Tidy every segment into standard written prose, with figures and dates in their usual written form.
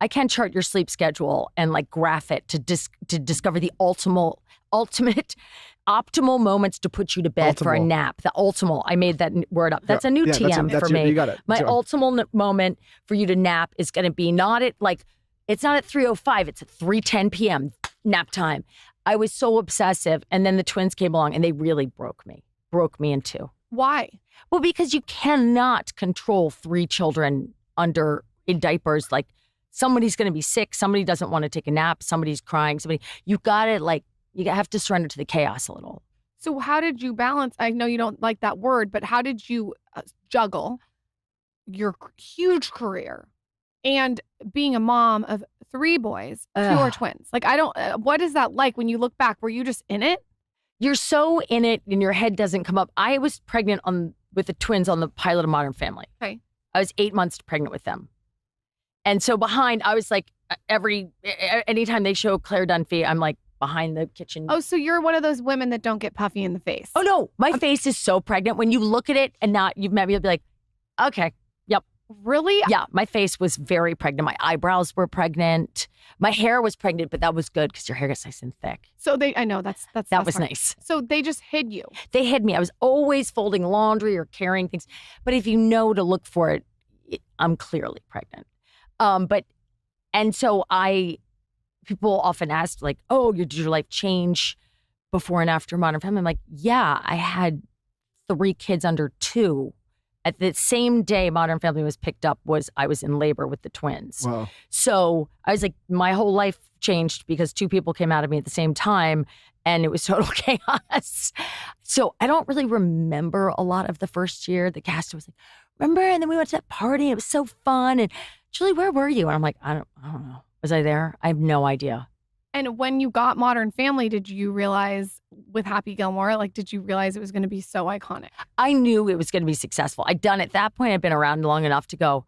I can chart your sleep schedule and like graph it to discover the ultimate optimal moments to put you to bed for a nap. The ultimal. I made that word up. That's a new TM for me. You got it. My ultimal moment for you to nap is going to be not at like, it's not at 3:05. It's at 3:10 p.m. nap time. I was so obsessive. And then the twins came along and they really broke me in two. Why? Well, because you cannot control 3 children in diapers. Like somebody's going to be sick. Somebody doesn't want to take a nap. Somebody's crying. You got to like, you have to surrender to the chaos a little. So how did you balance? I know you don't like that word, but how did you juggle your huge career and being a mom of 3 boys, 2 are twins? Like, what is that like when you look back? Were you just in it? You're so in it and your head doesn't come up. I was pregnant with the twins on the pilot of Modern Family. Okay. I was 8 months pregnant with them. And so I was like, anytime they show Claire Dunphy, I'm like behind the kitchen. Oh, so you're one of those women that don't get puffy in the face. Oh, no. My face is so pregnant. When you look at it and not, you've met me, you'll be like, okay, yep. Really? Yeah, my face was very pregnant. My eyebrows were pregnant. My hair was pregnant, but that was good because your hair gets nice and thick. So I know that was nice. So they just hid you. They hid me. I was always folding laundry or carrying things. But if you know to look for it, I'm clearly pregnant. People often ask like, oh, did your life change before and after Modern Family? I'm like, yeah, I had 3 kids under 2. At the same day Modern Family was picked up I was in labor with the twins. Wow. So I was like, my whole life changed because 2 people came out of me at the same time and it was total chaos. So I don't really remember a lot of the first year. The cast was like, remember? And then we went to that party. It was so fun. And Julie, where were you? And I'm like, I don't know. Was I there? I have no idea. And when you got Modern Family, did you realize with Happy Gilmore, did you realize it was going to be so iconic? I knew it was going to be successful. I'd done it. At that point, I'd been around long enough to go,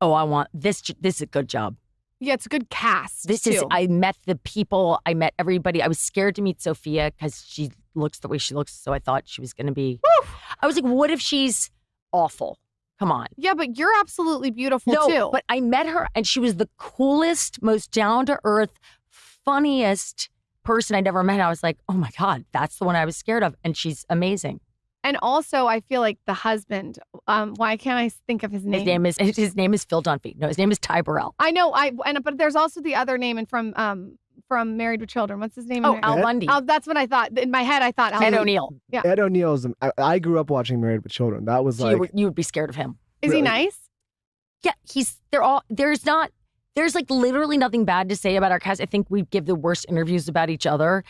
oh, I want this. This is a good job. Yeah, it's a good cast. I met the people. I met everybody. I was scared to meet Sophia because she looks the way she looks. So I thought she was going to be, I was like, what if she's awful? Come on. Yeah, but you're absolutely beautiful too. But I met her and she was the coolest, most down-to-earth, funniest person I'd ever met. I was like, oh my God, that's the one I was scared of. And she's amazing. And also, I feel like the husband, why can't I think of his name? His name is Phil Dunphy. No, his name is Ty Burrell. I know. But there's also the other name and from Married with Children. What's his name? Oh, Al Bundy. That's what I thought. In my head, I thought Ed O'Neill. Yeah. Ed O'Neill's. I grew up watching Married with Children. That was like you would be scared of him. Is he nice? Yeah, there's like literally nothing bad to say about our cast. I think we give the worst interviews about each other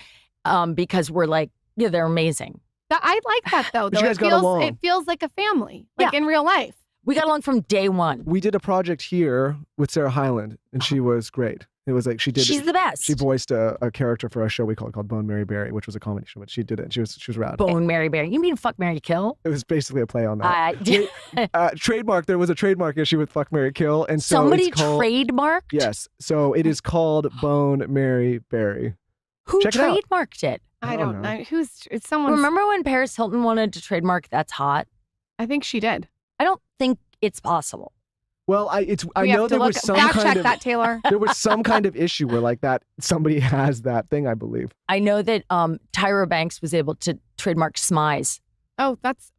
because we're like, yeah, they're amazing. I like that though. You guys got along. It feels like a family, in real life. We got along from day one. We did a project here with Sarah Hyland, and she was great. It was like she's the best. She voiced a character for a show we called Bowen, Mary, Barry, which was a comedy show, but she did it. She was rad. Bowen, Mary, Barry. You mean Fuck, Marry, Kill? It was basically a play on that. Trademark. There was a trademark issue with Fuck, Marry, Kill, and so somebody it's called, trademarked. Yes, so it is called Bowen, Mary, Barry. Who Check trademarked it? I don't know. It's someone. Remember when Paris Hilton wanted to trademark That's Hot? I think she did. I don't think it's possible. Well, I know there was some kind of that, Taylor. There was some kind of issue where like that somebody has that thing, I believe. I know that Tyra Banks was able to trademark Smize. Oh, that's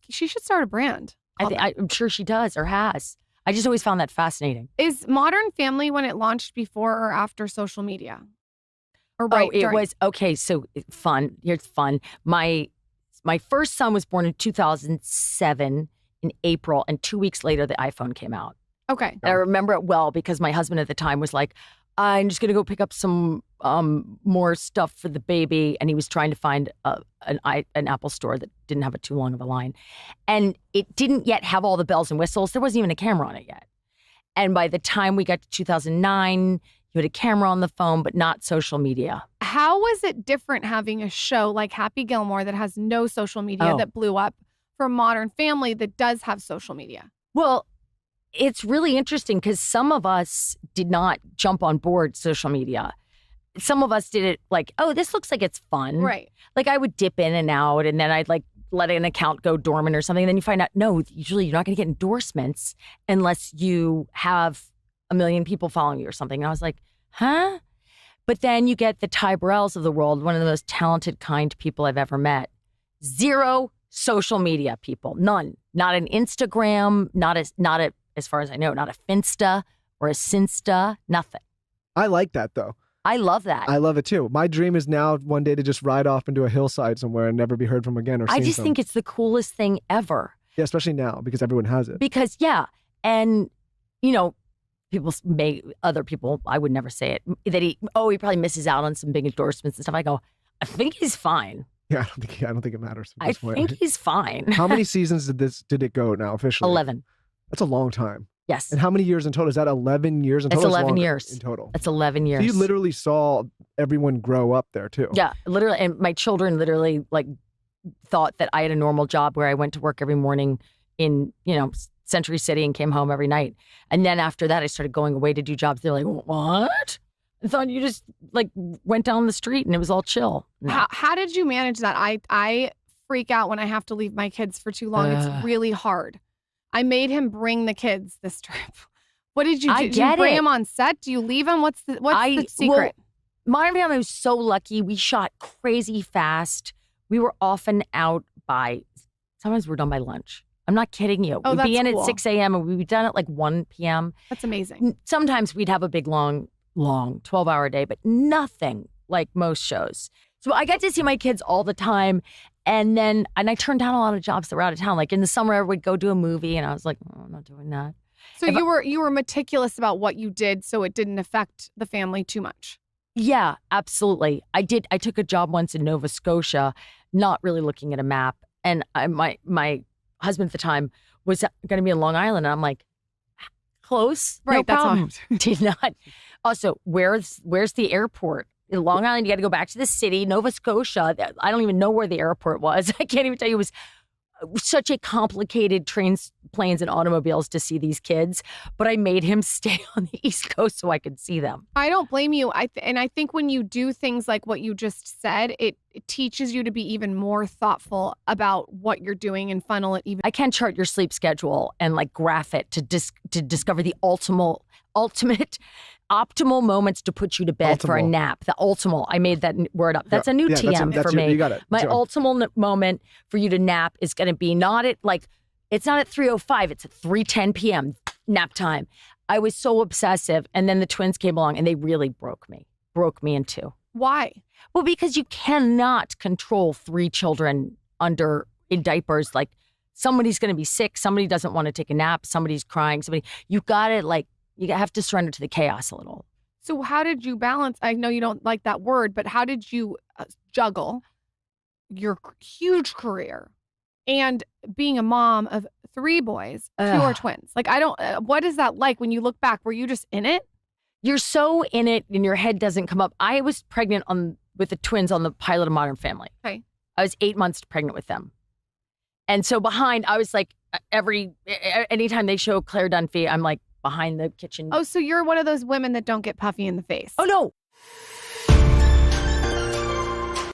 she should start a brand. I'm sure she does or has. I just always found that fascinating. Is Modern Family when it launched before or after social media? Or right? It was okay. So fun. Here's fun. My first son was born in 2007. In April, and 2 weeks later, the iPhone came out. Okay. And I remember it well because my husband at the time was like, I'm just going to go pick up some more stuff for the baby. And he was trying to find an Apple store that didn't have too long of a line. And it didn't yet have all the bells and whistles. There wasn't even a camera on it yet. And by the time we got to 2009, you had a camera on the phone, but not social media. How was it different having a show like Happy Gilmore that has no social media that blew up from Modern Family that does have social media? Well, it's really interesting because some of us did not jump on board social media. Some of us did it like, oh, this looks like it's fun. Right. Like I would dip in and out and then I'd like let an account go dormant or something. And then you find out, no, usually you're not going to get endorsements unless you have a million people following you or something. And I was like, huh? But then you get the Ty Burrells of the world, one of the most talented, kind people I've ever met. Zero social media people, none. Not an Instagram, not as far as I know, not a Finsta or a Sinsta, nothing. I like that though. I love that. I love it too. My dream is now one day to just ride off into a hillside somewhere and never be heard from again or seen I just think it's the coolest thing ever. Yeah, especially now because everyone has it. Because, and, other people, I would never say it, that he probably misses out on some big endorsements and stuff. I go, I think he's fine. Yeah, I don't think it matters at this point. I think he's fine. How many seasons did it go now officially? 11. That's a long time. Yes. And how many years in total? Is that 11 years in total? It's 11 years. In total. That's 11 years. So you literally saw everyone grow up there too. Yeah, literally. And my children literally thought that I had a normal job where I went to work every morning in, Century City and came home every night. And then after that, I started going away to do jobs. They're like, what? I thought you just went down the street and it was all chill. No. How did you manage that? I freak out when I have to leave my kids for too long. It's really hard. I made him bring the kids this trip. What did you do? Did you bring them on set? Do you leave them? What's the secret? Well, my family was so lucky. We shot crazy fast. We were often out sometimes we're done by lunch. I'm not kidding you. Oh, we'd be in cool. at 6 a.m. and we'd be done at 1 p.m. That's amazing. Sometimes we'd have a big, long 12-hour day, but nothing like most shows. So I got to see my kids all the time. And I turned down a lot of jobs that were out of town. Like in the summer, I would go do a movie and I was like, oh, I'm not doing that. So you were meticulous about what you did so it didn't affect the family too much. Yeah, absolutely. I did. I took a job once in Nova Scotia, not really looking at a map. And my husband at the time was going to be in Long Island. And I'm like, close. Right, no that's problem. all. Did not. Also, where's the airport? In Long Island, you got to go back to the city. Nova Scotia, I don't even know where the airport was. I can't even tell you. It was such a complicated trains, planes, and automobiles to see these kids. But I made him stay on the East Coast so I could see them. I don't blame you. I think when you do things like what you just said, it teaches you to be even more thoughtful about what you're doing and funnel it even. I can chart your sleep schedule and graph it to discover the ultimate optimal moments to put you to bed for a nap. The ultimal. I made that word up. That's a new TM for me. You got it. My ultimal moment for you to nap is going to be not at it's not at 3:05. It's at 3:10 p.m. nap time. I was so obsessive. And then the twins came along and they really broke me in two. Why? Well, because you cannot control 3 children in diapers. Somebody's going to be sick. Somebody doesn't want to take a nap. Somebody's crying. You got to you have to surrender to the chaos a little. So how did you balance? I know you don't like that word, but how did you juggle your huge career and being a mom of 3 boys, 2 are twins? What is that like when you look back? Were you just in it? You're so in it and your head doesn't come up. I was pregnant with the twins on the pilot of Modern Family. Okay. I was 8 months pregnant with them. And so behind, I was anytime they show Claire Dunphy, I'm behind the kitchen. Oh, so you're one of those women that don't get puffy in the face. Oh, no.